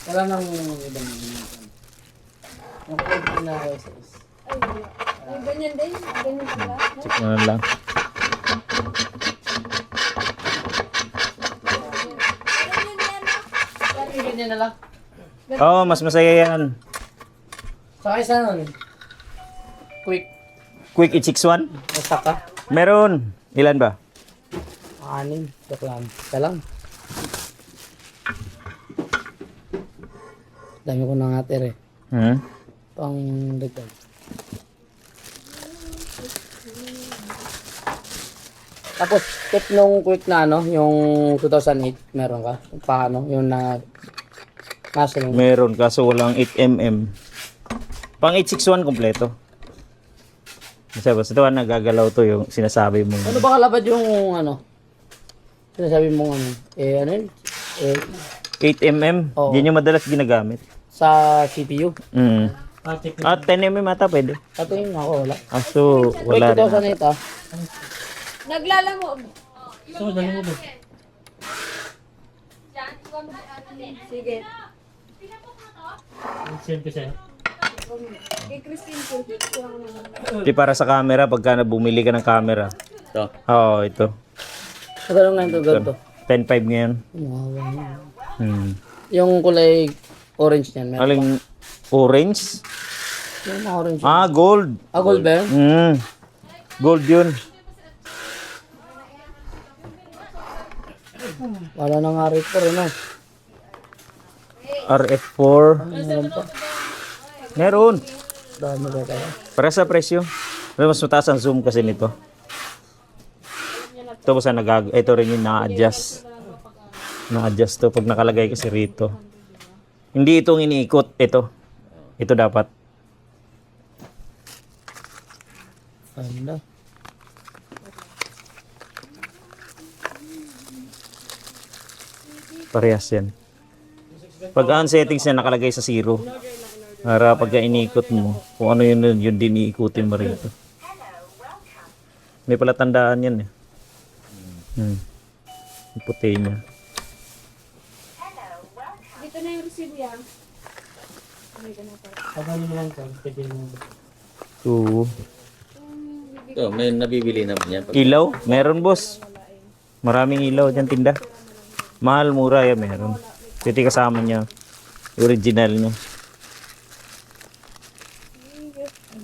Wala nang ibang yung code na SS. Ay, wala. Ay, ganyan din. Ganyan pala. Check mo na lang. Ganyan na lang. Oo, mas masaya yan. Saka isa nun. Quick. Quick 861? Basta ka. Meron. Ilan ba? 6. Joke lang. Isa lang. Dami ko nang atir eh. Hmm? Pang dagdag. Tapos, tip nung quick na ano, yung 2008, meron ka? Paano? Yung na... Nasa nung... Meron, kaso walang 8mm. Pang 861 kompleto. Basta ito nagagalaw to yung sinasabi mo. Ano ba kalabad yung ano? Sinasabi mo ano? Ano yun? 8mm? Oo. Yan yung madalas ginagamit. Sa CPU. Mm. Ah, 10mm ata pwede. Tatingin mo ako, wala. Aso, Wait, wala rin. 2008 ah. Naglalamog. So, dali mo ba? Sige. Send ko sa'yo. Kay Christine po. Di para sa camera, pagka bumili ka ng camera. Ito. Oo, ito. Magkano nga ito, ganito? 10.5 ngayon. Hmm. Yung kulay orange niyan, meron. Aling orange? Yung mga orange. Ah, gold. Ah, gold ba yun? Hmm. Gold yun. Wala na nga rate pa rin ah. RF4. Meron pa. Meron. Dami ba tayo? Para sa presyo. Pero mas mataas ang zoom kasi nito. Ito basta ito rin yung na-adjust. Na-adjust to pag nakalagay kasi rito. Hindi itong iniikot. Ito. Ito dapat. Ganda. Parehas yan. Pag ang settings niya nakalagay sa 0. Para pagka iniikot mo, kung ano yun din iikutin mo rito. May palatandaan yan eh. Yung puti niya. Dito na yung receive yan. Pagano mo lang ito, pwede mo. So, Ito, may nabibili naman yan. ilaw? Meron boss. Maraming ilaw dyan tinda. Mahal, mura yan meron. Pwede kasama niya. Original niya.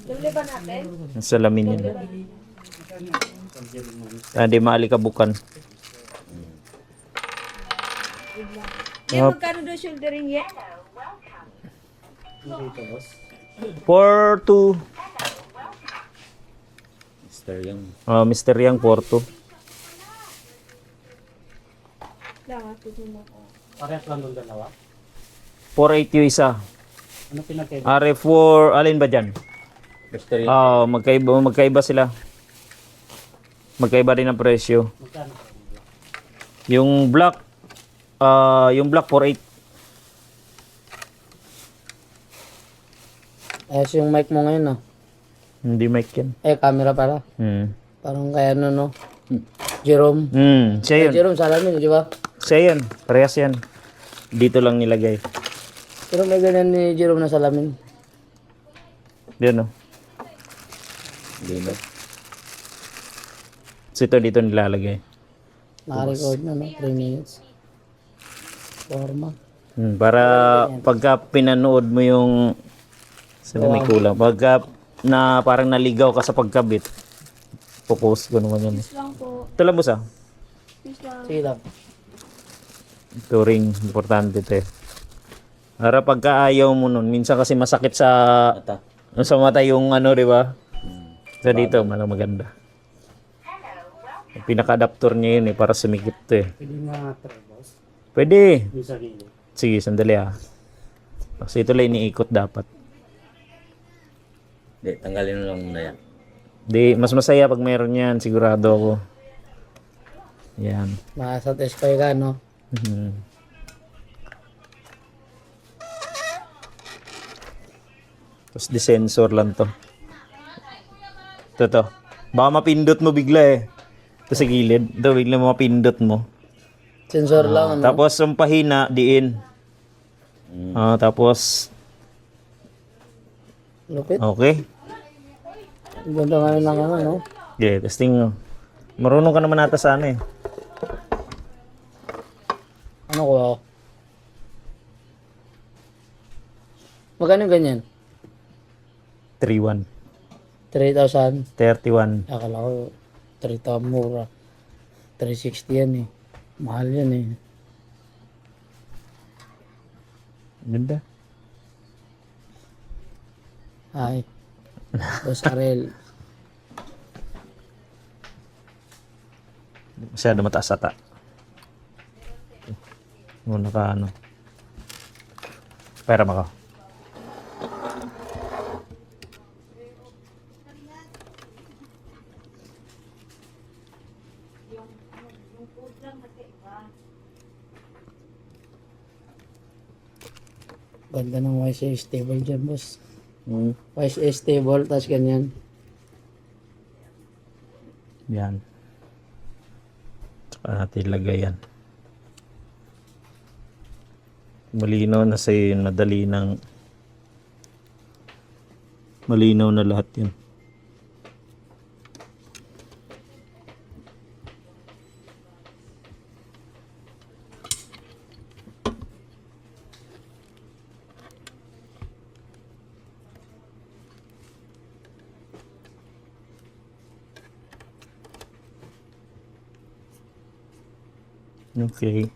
Dali ba natin? Ang salamin niya. Hindi maalikabukan. Magkano daw shouldering yan? 4-2. Mister yung... Mr. Yang 4-2. Lang, tutulong ako. Parehas lang doon dalawa. 4-8 yung isa. Ano pinagkaiba? RF4, alin ba dyan? Mister yung... Magkaiba sila. Magkaiba rin ang presyo. Magkano? Yung black 4-8. Ayos yung mic mo ngayon ah. Hindi mic yan. Camera pala. Parang kaya ano no. Jerome. Siya yun. Jerome Salamin, di ba? Siya yan. Parehas yan. Dito lang nilagay. Pero may ganyan ni Jerome na salamin. Diyan o. Hindi na. So ito dito nilalagay. Naka-record na no, 3 minutes. Forma. Para pagka pinanood mo yung saan may kulang. Pagka na parang naligaw ka sa pagkabit, focus ko naman yan. Lang po. Ito lang boss ah. Please lang. Sige lang. Ito ring importante ito eh. Para pagka ayaw mo nun, minsan kasi masakit sa Mata. sa mata yung ano, di ba? So dito, malang maganda. Yung pinaka-adapter niya yun eh, para sumikip to eh. Pwede nga try, boss. Pwede. Yung sa gilid. Sige, sandali ah. Kasi ito lang iniikot dapat. Hindi, tanggalin mo lang muna yan. Di, mas masaya pag meron yan, sigurado ako. Yan. Makasatisfy ka, no? Mhm. Tapos di-sensor lang to. Ito. Baka mapindot mo bigla eh. Ito sa gilid. Ito bigla mapindot mo. Sensor lang, ano? Tapos yung pahina, diin. Tapos, Lupit. okay. Ang ganda nga ng ano, no? Okay, testing. Marunong ka naman ata sa ano eh. Ano ko? Magkano yung ganyan? 3,1. 3,000. 31. Akala ko 3,000 mura. 360 yan eh. Mahal yan eh. Ganda. Ay. Boss Arel. Masyado mataas ata. Muna ka ano. Pera ako. Ganda ng YCA stable dyan, boss. YCA stable, tas ganyan. Yan. Tsaka natin ilagay yan. Malinaw na sa'yo yung nadali ng malinaw na lahat yun. Okay.